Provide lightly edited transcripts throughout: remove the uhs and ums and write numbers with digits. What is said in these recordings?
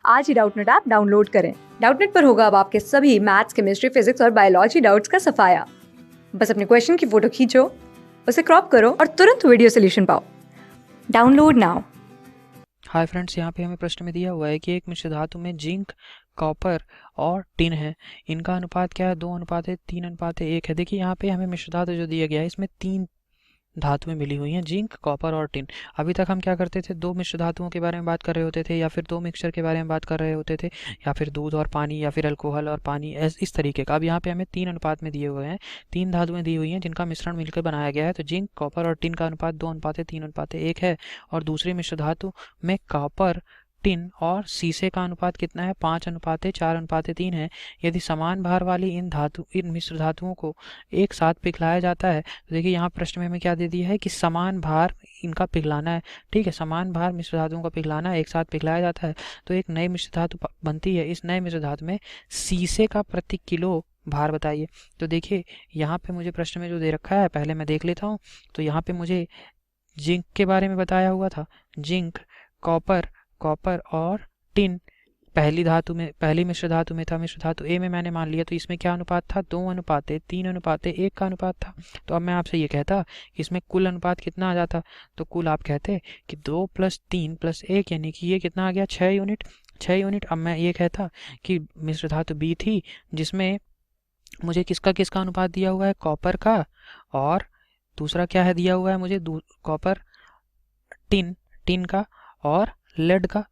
आज ही Doubtnut app download करें। Doubtnut पर होगा अब आपके सभी मैथ्स, केमिस्ट्री, फिजिक्स और बायोलॉजी डाउट्स का सफाया। बस अपने क्वेश्चन की फोटो खींचो, उसे क्रॉप करो और तुरंत वीडियो सोल्यूशन पाओ। Download now. हाय फ्रेंड्स, यहाँ पे हमें प्रश्न में दिया हुआ है कि एक मिश्र धातु में जिंक, कॉपर और टिन है। इनका अनुपात क्या है? 2:3:1 है। देखिए यहाँ पे हमें मिश्र धातु जो दिया गया है इसमें 3 धातुएं मिली हुई हैं, जिंक, कॉपर और टिन। अभी तक हम क्या करते थे? 2 मिश्र धातुओं के बारे में बात कर रहे होते थे, या फिर 2 मिक्सचर के बारे में बात कर रहे होते थे, या फिर दूध और पानी, या फिर अल्कोहल और पानी, इस तरीके का। अब यहाँ पे हमें 3 अनुपात में दिए हुए हैं, 3 धातुएं दी हुई हैं जिनका मिश्रण मिलकर बनाया गया है। तो जिंक, कॉपर और टिन का अनुपात 2:3:1 है। और दूसरी मिश्र धातु में कॉपर, टिन और सीसे का अनुपात कितना है? 5:4:3 है। यदि समान भार वाली इन मिश्र धातुओं को एक साथ पिघलाया जाता है, तो देखिए यहाँ प्रश्न में हमें क्या दे दिया है कि समान भार इनका पिघलाना है। ठीक है, समान भार मिश्र धातुओं का पिघलाना है, एक साथ पिघलाया जाता है तो एक नई मिश्र धातु बनती है। इस नए मिश्र धातु में सीसे का प्रति किलो भार बताइए। तो देखिए यहाँ पे मुझे प्रश्न में जो दे रखा है, पहले मैं देख लेता हूँ। तो यहाँ पे मुझे जिंक के बारे में बताया हुआ था। जिंक, कॉपर, कॉपर और टिन पहली मिश्र धातु में था। मिश्र धातु ए में मैंने मान लिया, तो इसमें क्या अनुपात था? 2:3:1 का अनुपात था। तो अब मैं आपसे ये कहता कि इसमें कुल अनुपात कितना आ जाता, तो कुल आप कहते कि 2 + 3 + 1, यानी कि ये कितना आ गया? 6 यूनिट। 6 यूनिट। अब मैं ये कहता कि मिश्र धातु बी थी जिसमें मुझे किसका किसका अनुपात दिया हुआ है? कॉपर का, और दूसरा क्या है दिया हुआ है मुझे? कॉपर, टिन टिन का, और लेड का।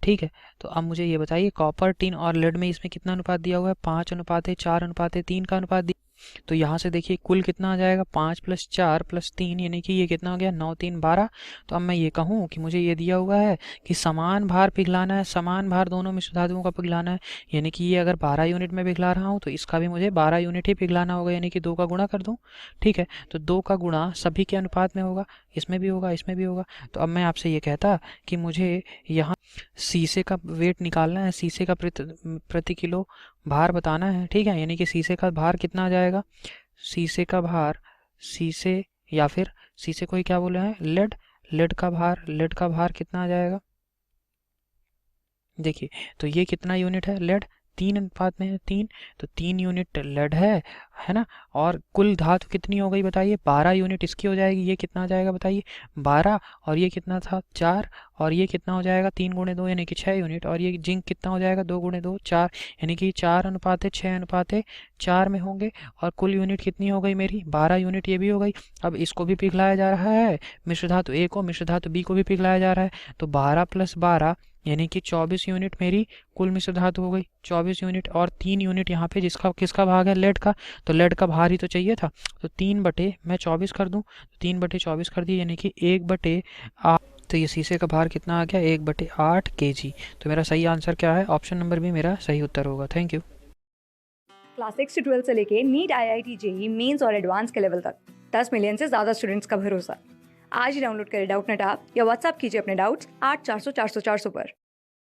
ठीक है, तो अब मुझे ये बताइए कॉपर, टिन और लेड में इसमें कितना अनुपात दिया हुआ है? 5:4:3 का अनुपात दिया। तो यहाँ से देखिए कुल कितना आ जाएगा? 5 + 4 + 3, यानी कि ये कितना हो गया? 9 3 12। तो अब मैं ये कहूँ कि मुझे ये दिया हुआ है कि समान भार पिघलाना है, समान भार दोनों मिश्र धातुओं का पिघलाना है। यानी कि ये अगर 12 यूनिट में पिघला रहा हूँ तो इसका भी मुझे 12 यूनिट ही पिघलाना होगा, यानी कि 2 का गुणा कर दूँ। ठीक है, तो 2 का गुणा सभी के अनुपात में होगा, इसमें भी होगा, इसमें भी होगा। तो अब मैं आपसे ये कहता कि मुझे यहाँ शीशे का वेट निकालना है, शीशे का प्रति किलो भार बताना है। ठीक है, यानी कि शीशे का भार कितना आ जाएगा? शीशे का भार, शीशे या फिर शीशे को ही क्या बोले हैं? लेड का भार कितना आ जाएगा? देखिए, तो ये कितना यूनिट है? लेड 3 अनुपात में है, 3। तो 3 यूनिट लेड है ना। और कुल धातु कितनी हो गई बताइए? 12 यूनिट इसकी हो जाएगी। ये कितना आ जाएगा बताइए? 12। और ये कितना था? 4। और ये कितना हो जाएगा? 3 × 2 यानी कि 6 यूनिट। और ये जिंक कितना हो जाएगा? 2 × 2 4, यानी कि 4:6:4 में होंगे। और कुल यूनिट कितनी हो गई मेरी? 12 यूनिट ये भी हो गई। अब इसको भी पिघलाया जा रहा है, मिश्र धातु ए को, मिश्र धातु बी को भी पिघलाया जा रहा है। तो 12 + 12 यानी कि 24 यूनिट मेरी कुल मिश्र धातु हो गई। 24 यूनिट, और 3 यूनिट यहाँ पे जिसका किसका भाग है? लेड का। तो लेड का भार ही तो चाहिए था। तो 3/24 कर दूं, तो 3/24 कर दिए, यानी कि 1/8। तो ये शीशे का भार कितना आ गया? 1/8 kg। तो मेरा सही आंसर क्या है? ऑप्शन नंबर भी मेरा सही उत्तर होगा। Thank you. क्लास 6 से 12 से लेके नीट, IIT, JEE मेंस और एडवांस के लेवल तक 10 मिलियन से ज्यादा स्टूडेंट्स का भरोसा। आज ही डाउनलोड करें डाउटनेट ऐप या व्हाट्सएप कीजिए अपने डाउट्स 8400 400 400 पर।